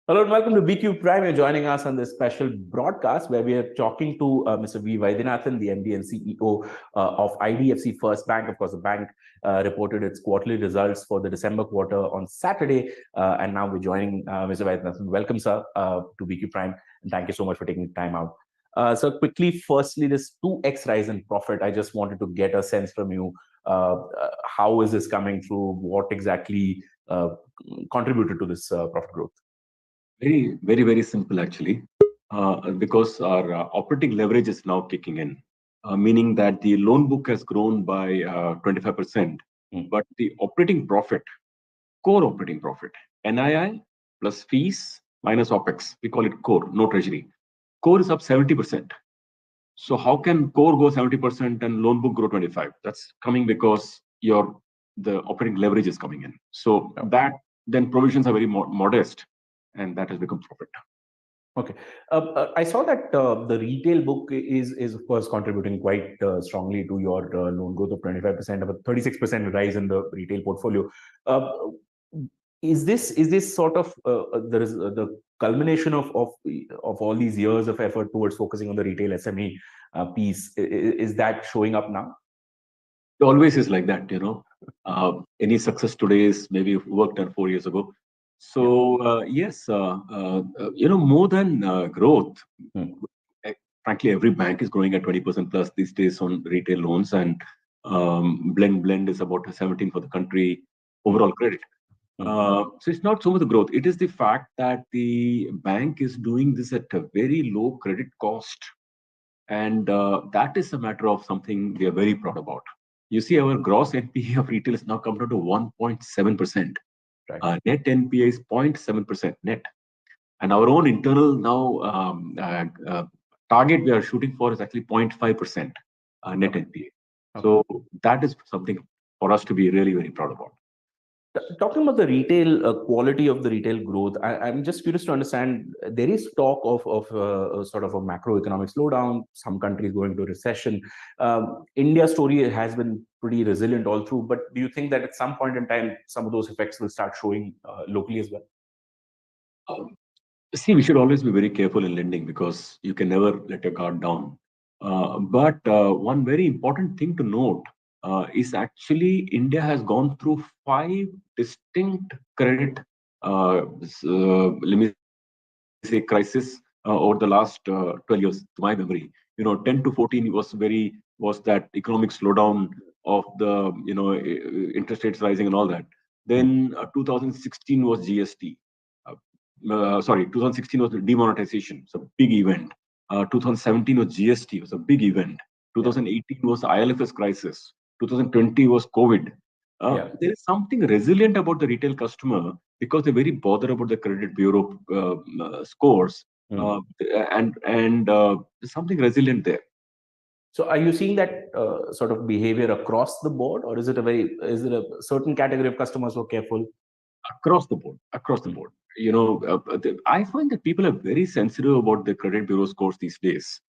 Hello and welcome to BQ Prime. You're joining us on this special broadcast where we are talking to Mr. V Vaidyanathan, the MD and CEO of IDFC First Bank. Of course, the bank reported its quarterly results for the December quarter on Saturday. And now we're joining Mr. Vaidyanathan. Welcome, sir, to BQ Prime. And thank you so much for taking the time out. So quickly, firstly, this 2x rise in profit, I just wanted to get a sense from you. How is this coming through? What exactly contributed to this profit growth? Very simple actually, because our operating leverage is now kicking in, meaning that the loan book has grown by 25%, but the operating profit, core operating profit, NII plus fees minus OPEX, we call it core, no treasury. Core is up 70%. So how can core go 70% and loan book grow 25? That's coming because the operating leverage is coming in. So that then provisions are very modest. And that has become profit. Okay. I saw that the retail book is of course contributing quite strongly to your loan growth of 25%, of a 36% rise in the retail portfolio. Is this sort of the culmination of all these years of effort towards focusing on the retail SME piece? Is that showing up now? It always is like that, Any success today is maybe work done 4 years ago. So yes, more than growth, frankly, every bank is growing at 20% plus these days on retail loans, and blend is about 17 for the country overall credit. So it's not so much the growth; it is the fact that the bank is doing this at a very low credit cost, and that is a matter of something we are very proud about. You see, our gross NPA of retail is now come down to 1.7%. Right. Net NPA is 0.7% net. And our own internal now target we are shooting for is actually 0.5% net NPA. Okay. So that is something for us to be really, very proud about. Talking about the retail quality of the retail growth, I'm just curious to understand, there is talk of sort of a macroeconomic slowdown, some countries going to recession. India's story has been pretty resilient all through, but do you think that at some point in time, some of those effects will start showing locally as well? See, we should always be very careful in lending because you can never let your guard down. But one very important thing to note is actually India has gone through 5 distinct credit, let me say, crisis over the last 12 years, to my memory. 10 to 14 was that economic slowdown of the interest rates rising and all that. Then 2016 was GST. 2016 was the demonetization. It's a big event. 2017 was GST. It was a big event. 2018 was the ILFS crisis. 2020 was COVID. There is something resilient about the retail customer because they're very bothered about the credit bureau scores, and there's something resilient there. So, are you seeing that sort of behavior across the board, or is it a certain category of customers who are careful? Across the board. I find that people are very sensitive about the credit bureau scores these days.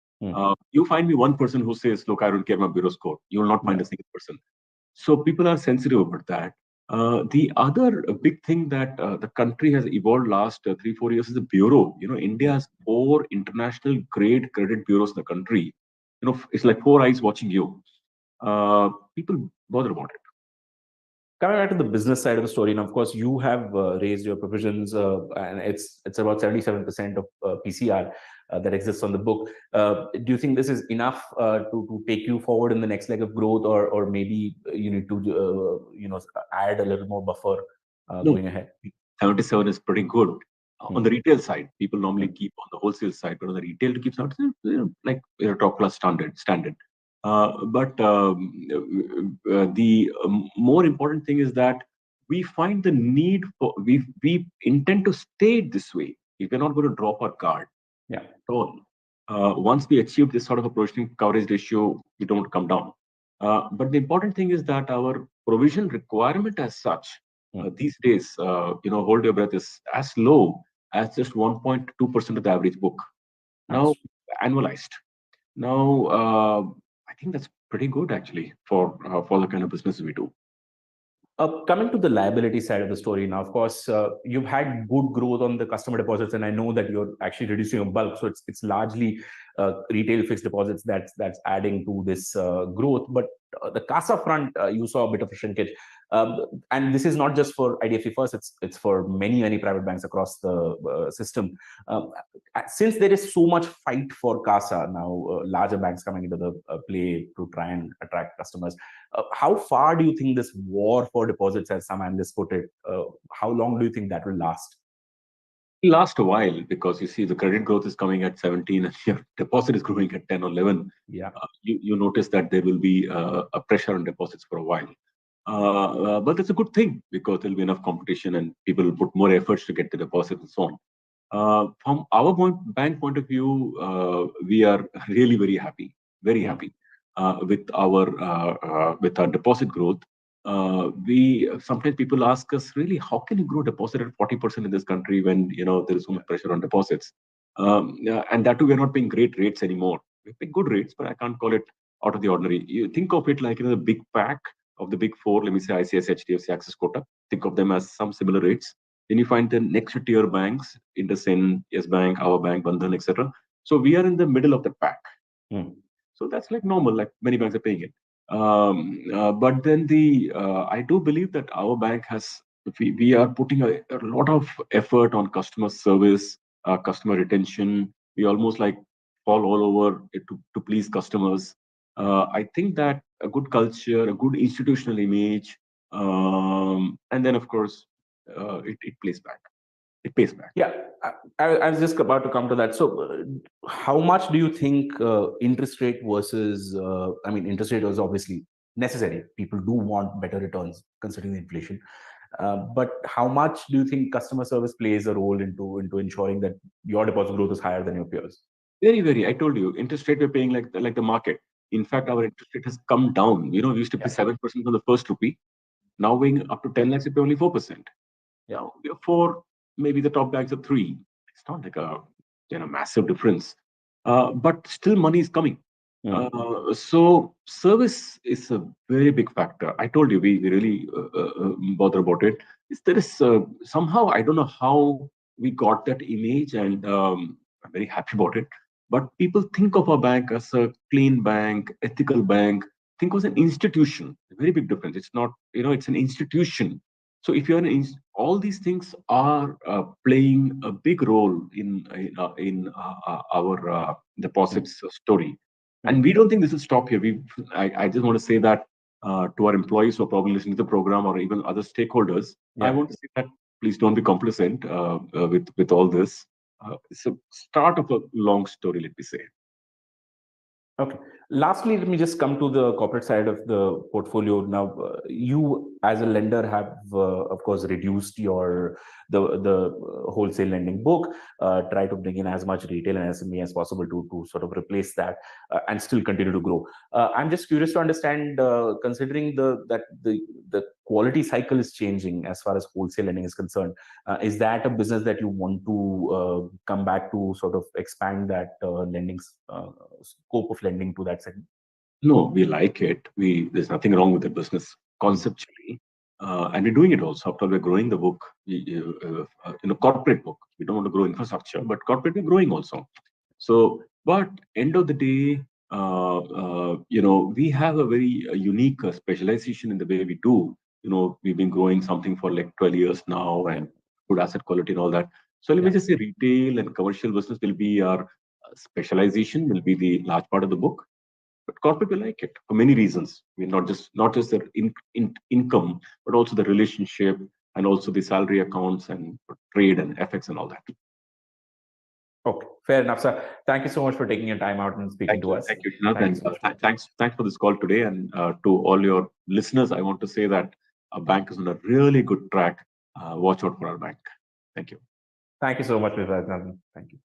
You find me one person who says, "Look, I don't care about bureau score." You will not find a single person. So people are sensitive about that. The other big thing that the country has evolved last 3-4 years is the bureau. India has 4 international grade credit bureaus in the country. It's like 4 eyes watching you. People bother about it. Coming back to the business side of the story, and of course, you have raised your provisions, and it's about 77% of PCR that exists on the book. Do you think this is enough to take you forward in the next leg of growth, or maybe you need to add a little more buffer going ahead? 77 is pretty good. On the retail side, people normally keep on the wholesale side, but on the retail to keep something like top class standard. But the more important thing is that we find the need for, we intend to stay this way. We're not going to drop our guard at all. Once we achieve this sort of a provisioning coverage ratio, we don't come down. But the important thing is that our provision requirement as such, these days, hold your breath, is as low as just 1.2% of the average book. Now, annualized. Now, I think that's pretty good actually for the kind of business we do. Coming to the liability side of the story now, of course, you've had good growth on the customer deposits, and I know that you're actually reducing your bulk, so it's largely retail fixed deposits that's adding to this growth. But the CASA front, you saw a bit of a shrinkage, and this is not just for IDFC First; it's for many private banks across the system. Since there is so much fight for CASA now, larger banks coming into the play to try and attract customers. How far do you think this war for deposits, as some analysts put it, how long do you think that will last? It'll last a while, because you see the credit growth is coming at 17 and your deposit is growing at 10 or 11. Yeah. You notice that there will be a pressure on deposits for a while. But that's a good thing, because there'll be enough competition and people will put more efforts to get the deposit and so on. From our bank point of view, we are really very happy with our deposit growth. We sometimes people ask us, really, how can you grow deposit at 40% in this country when there is so much pressure on deposits? And that too, we're not paying great rates anymore. We pay good rates, but I can't call it out of the ordinary. You think of it like the big pack of the big four, let me say ICICI, HDFC, Axis, Kotak. Think of them as some similar rates. Then you find the next tier banks, IndusInd, Yes Bank, our bank, Bandhan, etc. So we are in the middle of the pack. So that's like normal, like many banks are paying it. But then I do believe that our bank we are putting a lot of effort on customer service, customer retention. We almost like fall all over it to please customers. I think that a good culture, a good institutional image, and then of course it plays back. It pays back. Yeah, I was just about to come to that. So, how much do you think interest rate versus? Interest rate was obviously necessary. People do want better returns considering the inflation. But how much do you think customer service plays a role into ensuring that your deposit growth is higher than your peers? Very. I told you, interest rate we're paying like the market. In fact, our interest rate has come down. We used to pay 7% on the first rupee. Now going up to 10 lakhs, we pay only 4%. Now we are 4. Maybe the top banks are 3. It's not like a massive difference. But still, money is coming. So service is a very big factor. I told you, we really bother about it. There is somehow, I don't know how we got that image, and I'm very happy about it. But people think of our bank as a clean bank, ethical bank. Think of it as an institution. A very big difference. It's not, it's an institution. So if you're all these things are playing a big role in our deposits story. And we don't think this will stop here. I just want to say that to our employees who are probably listening to the program, or even other stakeholders, I want to say that please don't be complacent with all this. It's a start of a long story, let me say. Okay. Lastly, let me just come to the corporate side of the portfolio. Now, you as a lender have, of course, reduced the wholesale lending book, try to bring in as much retail and SME as possible to sort of replace that and still continue to grow. I'm just curious to understand, considering that the quality cycle is changing as far as wholesale lending is concerned. Is that a business that you want to come back to, sort of expand that lending scope of lending to that segment? No, we like it. There's nothing wrong with the business conceptually, and we're doing it also. After all, we're growing the book, in a corporate book. We don't want to grow infrastructure, but corporate we're growing also. So, but end of the day, we have a very unique specialization in the way we do. We've been growing something for like 12 years now, and good asset quality and all that. So let me just say, retail and commercial business will be our specialization, will be the large part of the book. But corporate will like it for many reasons. I mean, not just their income, but also the relationship, and also the salary accounts and trade and FX and all that. Okay, fair enough, sir. Thank you so much for taking your time out and speaking to us. Thank you, thanks for this call today, and to all your listeners, I want to say that our bank is on a really good track. Watch out for our bank. Thank you. Thank you so much, Mr. Vaidyanathan. Thank you.